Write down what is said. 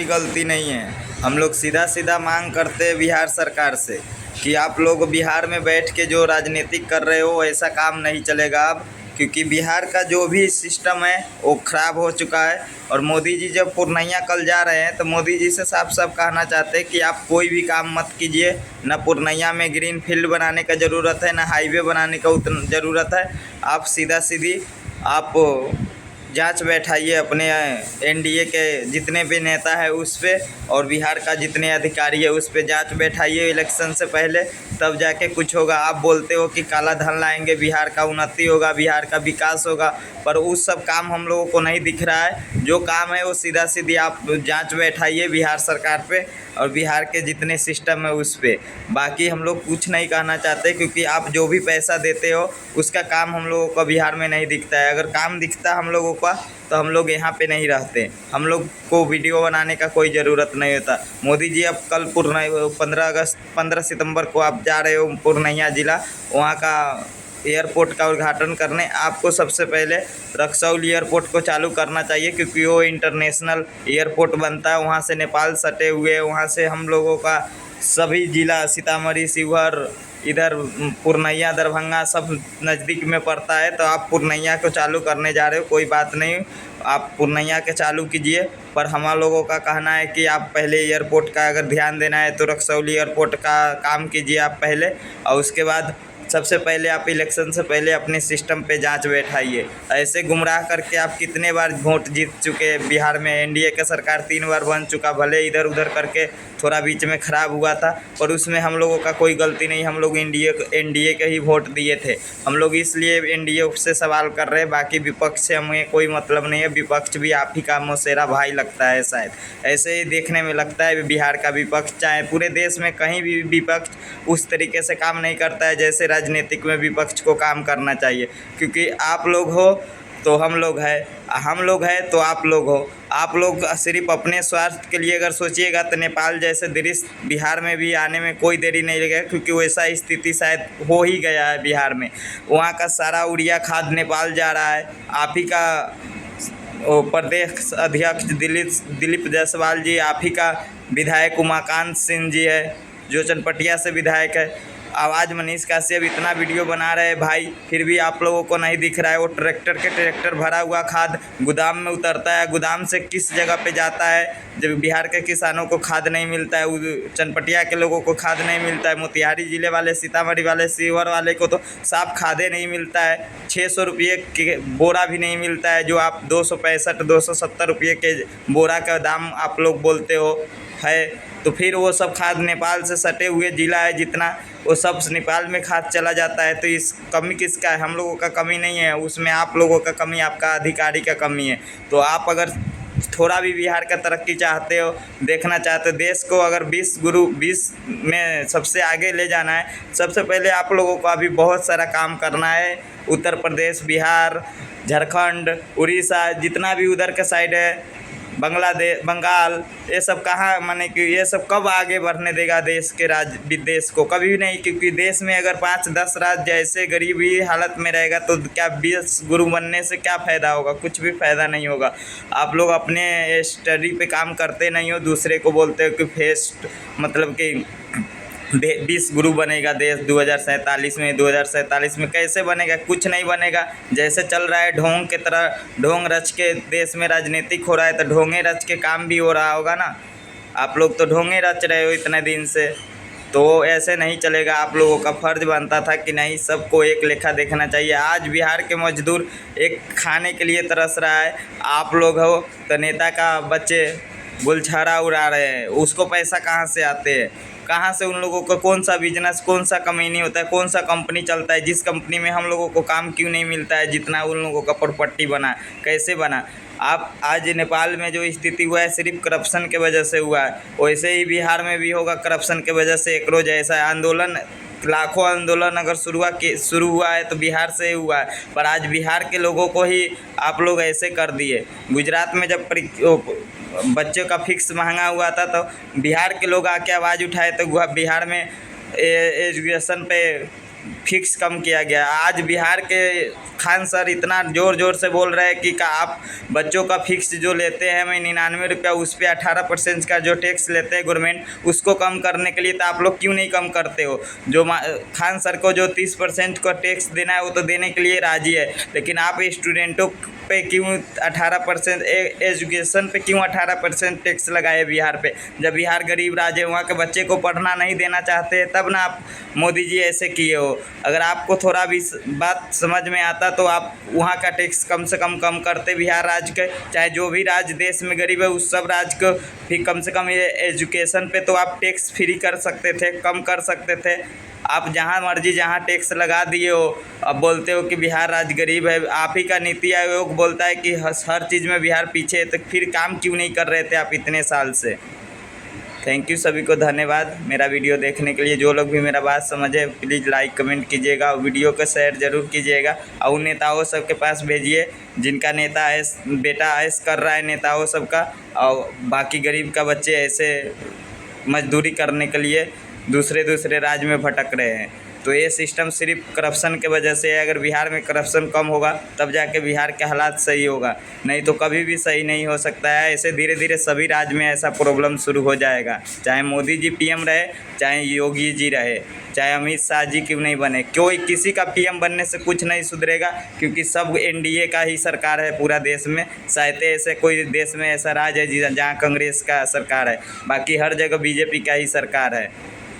कोई गलती नहीं है। हम लोग सीधा सीधा मांग करते हैं बिहार सरकार से कि आप लोग बिहार में बैठ के जो राजनीतिक कर रहे हो ऐसा काम नहीं चलेगा अब, क्योंकि बिहार का जो भी सिस्टम है वो ख़राब हो चुका है। और मोदी जी जब पूर्णिया कल जा रहे हैं तो मोदी जी से साफ साफ कहना चाहते हैं कि आप कोई भी काम मत कीजिए। ना पूर्णिया में ग्रीन फील्ड बनाने का ज़रूरत है, ना हाईवे बनाने का उतना ज़रूरत है। आप सीधा सीधी आप जांच बैठाइए अपने एनडीए के जितने भी नेता है उस पे, और बिहार का जितने अधिकारी है उस पे जांच बैठाइए इलेक्शन से पहले, तब जाके कुछ होगा। आप बोलते हो कि काला धन लाएंगे, बिहार का उन्नति होगा, बिहार का विकास होगा, पर उस सब काम हम लोगों को नहीं दिख रहा है। जो काम है वो सीधा सीधी आप जांच बैठाइए बिहार सरकार पे और बिहार के जितने सिस्टम है उस पे। बाकी हम लोग कुछ नहीं कहना चाहते, क्योंकि आप जो भी पैसा देते हो उसका काम हम लोगों को बिहार में नहीं दिखता है। अगर काम दिखता हम लोगों का तो हम लोग यहाँ पे नहीं रहते। हम लोग को वीडियो बनाने का कोई ज़रूरत नहीं होता। मोदी जी अब कल 15 सितंबर को आप जा रहे हो पूर्णिया ज़िला, वहाँ का एयरपोर्ट का उद्घाटन करने। आपको सबसे पहले रक्सौल एयरपोर्ट को चालू करना चाहिए, क्योंकि वो इंटरनेशनल एयरपोर्ट बनता है। वहाँ से नेपाल सटे हुए, वहाँ से हम लोगों का सभी ज़िला सीतामढ़ी, शिवहर, इधर पूर्णिया, दरभंगा सब नज़दीक में पड़ता है। तो आप पूर्णिया को चालू करने जा रहे हो, कोई बात नहीं, आप पूर्णिया के चालू कीजिए। पर हम लोगों का कहना है कि आप पहले एयरपोर्ट का अगर ध्यान देना है तो रक्सौल एयरपोर्ट का काम कीजिए आप पहले, और उसके बाद सबसे पहले आप इलेक्शन से पहले अपने सिस्टम पे जांच बैठाइए। ऐसे गुमराह करके आप कितने बार वोट जीत चुके बिहार में। एनडीए का सरकार 3 बार बन चुका, भले इधर उधर करके थोड़ा बीच में ख़राब हुआ था, पर उसमें हम लोगों का कोई गलती नहीं। हम लोग एनडीए के ही वोट दिए थे। हम लोग इसलिए एनडीए से सवाल कर रहे हैं, बाकी विपक्ष से हमें कोई मतलब नहीं है। विपक्ष भी आप ही का मौसेरा भाई लगता है शायद, ऐसे ही देखने में लगता है बिहार का विपक्ष। चाहे पूरे देश में कहीं भी विपक्ष उस तरीके से काम नहीं करता है जैसे राजनीतिक में विपक्ष को काम करना चाहिए। क्योंकि आप लोग हो तो हम लोग हैं, हम लोग हैं तो आप लोग हो। आप लोग सिर्फ अपने स्वार्थ के लिए अगर सोचिएगा तो नेपाल जैसे देश बिहार में भी आने में कोई देरी नहीं लगेगा, क्योंकि वैसा स्थिति शायद हो ही गया है बिहार में। वहाँ का सारा यूरिया खाद नेपाल जा रहा है। आप ही का प्रदेश अध्यक्ष दिलीप जायसवाल जी, आप ही का विधायक उमाकांत सिंह जी है जो चनपटिया से विधायक है। आवाज़ मनीष काश्यप इतना वीडियो बना रहे हैं भाई, फिर भी आप लोगों को नहीं दिख रहा है। वो ट्रैक्टर भरा हुआ खाद गोदाम में उतरता है, गोदाम से किस जगह पे जाता है। जब बिहार के किसानों को खाद नहीं मिलता है, चनपटिया के लोगों को खाद नहीं मिलता है, मोतिहारी ज़िले वाले, सीतामढ़ी वाले, शिवहर वाले को तो साफ खादे नहीं मिलता है। 600 रुपये के बोरा भी नहीं मिलता है, जो आप 265-270 रुपये के बोरा का दाम आप लोग बोलते हो है। तो फिर वो सब खाद नेपाल से सटे हुए ज़िला है जितना, वो सब नेपाल में खाद चला जाता है। तो इस कमी किसका है? हम लोगों का कमी नहीं है उसमें, आप लोगों का कमी, आपका अधिकारी का कमी है। तो आप अगर थोड़ा भी बिहार का तरक्की चाहते हो, देखना चाहते हो, देश को अगर 20 में सबसे आगे ले जाना है, सबसे पहले आप लोगों को अभी बहुत सारा काम करना है। उत्तर प्रदेश, बिहार, झारखंड, उड़ीसा, जितना भी उधर का साइड है, बंगाल, ये सब कहाँ, माने कि ये सब कब आगे बढ़ने देगा देश के देश को? कभी भी नहीं। क्योंकि देश में अगर 5-10 राज्य ऐसे गरीबी हालत में रहेगा तो क्या 20 गुरु बनने से क्या फ़ायदा होगा? कुछ भी फ़ायदा नहीं होगा। आप लोग अपने स्टडी पे काम करते नहीं हो, दूसरे को बोलते हो कि फेस्ट, मतलब कि 20 गुरु बनेगा देश 2047 में। 2047 में कैसे बनेगा? कुछ नहीं बनेगा। जैसे चल रहा है ढोंग के तरह, ढोंग रच के देश में राजनीतिक हो रहा है, तो ढोंगे रच के काम भी हो रहा होगा ना। आप लोग तो ढोंगे रच रहे हो इतने दिन से, तो ऐसे नहीं चलेगा। आप लोगों का फ़र्ज बनता था कि नहीं, सबको एक लेखा देखना चाहिए। आज बिहार के मजदूर एक खाने के लिए तरस रहा है, आप लोग हो तो नेता का बच्चे गुलछारा उड़ा रहे हैं। उसको पैसा कहाँ से आते हैं? कहाँ से उन लोगों का कौन सा बिजनेस, कौन सा कमीनी होता है, कौन सा कंपनी चलता है, जिस कंपनी में हम लोगों को काम क्यों नहीं मिलता है जितना उन लोगों का प्रॉपर्टी बना, कैसे बना? आप आज नेपाल में जो स्थिति हुआ है सिर्फ करप्शन के वजह से हुआ है, वैसे ही बिहार में भी होगा करप्शन के वजह से। एक रोज ऐसा आंदोलन, लाखों आंदोलन अगर शुरू हुआ है तो बिहार से ही हुआ है, पर आज बिहार के लोगों को ही आप लोग ऐसे कर दिए। गुजरात में जब बच्चों का फिक्स महंगा हुआ था तो बिहार के लोग आके आवाज़ उठाए, तो बिहार में एजुकेशन पे फिक्स कम किया गया। आज बिहार के खान सर इतना ज़ोर ज़ोर से बोल रहे हैं कि आप बच्चों का फिक्स जो लेते हैं मैं 99 रुपया, उस पर 18% का जो टैक्स लेते हैं गवर्नमेंट, उसको कम करने के लिए तो आप लोग क्यों नहीं कम करते हो। जो खान सर को जो 30% का टैक्स देना है वो तो देने के लिए राजी है, लेकिन आप स्टूडेंटों पे क्यों 18%, एजुकेशन पे क्यों 18% टैक्स लगाए बिहार पे। जब बिहार गरीब राज्य है, वहाँ के बच्चे को पढ़ना नहीं देना चाहते हैं, तब ना आप मोदी जी ऐसे किए हो। अगर आपको थोड़ा भी बात समझ में आता तो आप वहाँ का टैक्स कम से कम करते बिहार राज्य के। चाहे जो भी राज्य देश में गरीब है उस सब राज्य को भी कम से कम ये एजुकेशन पे तो आप टैक्स फ्री कर सकते थे, कम कर सकते थे। आप जहाँ मर्जी जहाँ टैक्स लगा दिए हो। अब बोलते हो कि बिहार राज्य गरीब है। आप ही का नीति आयोग बोलता है कि हर चीज़ में बिहार पीछे है, तो फिर काम क्यों नहीं कर रहे थे आप इतने साल से। थैंक यू, सभी को धन्यवाद मेरा वीडियो देखने के लिए। जो लोग भी मेरा बात समझे प्लीज़ लाइक कमेंट कीजिएगा, वीडियो को शेयर ज़रूर कीजिएगा और नेताओं सबके पास भेजिए जिनका नेता ऐश बेटा ऐश कर रहा है नेताओं सबका, और बाकी गरीब का बच्चे ऐसे मजदूरी करने के लिए दूसरे राज्य में भटक रहे हैं। तो ये सिस्टम सिर्फ करप्शन के वजह से है। अगर बिहार में करप्शन कम होगा तब जाके बिहार के हालात सही होगा, नहीं तो कभी भी सही नहीं हो सकता है। ऐसे धीरे धीरे सभी राज्य में ऐसा प्रॉब्लम शुरू हो जाएगा, चाहे मोदी जी पीएम रहे, चाहे योगी जी रहे, चाहे अमित शाह जी क्यों नहीं बने। कोई किसी का पीएम बनने से कुछ नहीं सुधरेगा, क्योंकि सब एनडीए का ही सरकार है पूरा देश में। शायद ऐसे कोई देश में ऐसा राज्य है जहाँ कांग्रेस का सरकार है, बाकी हर जगह बीजेपी का ही सरकार है।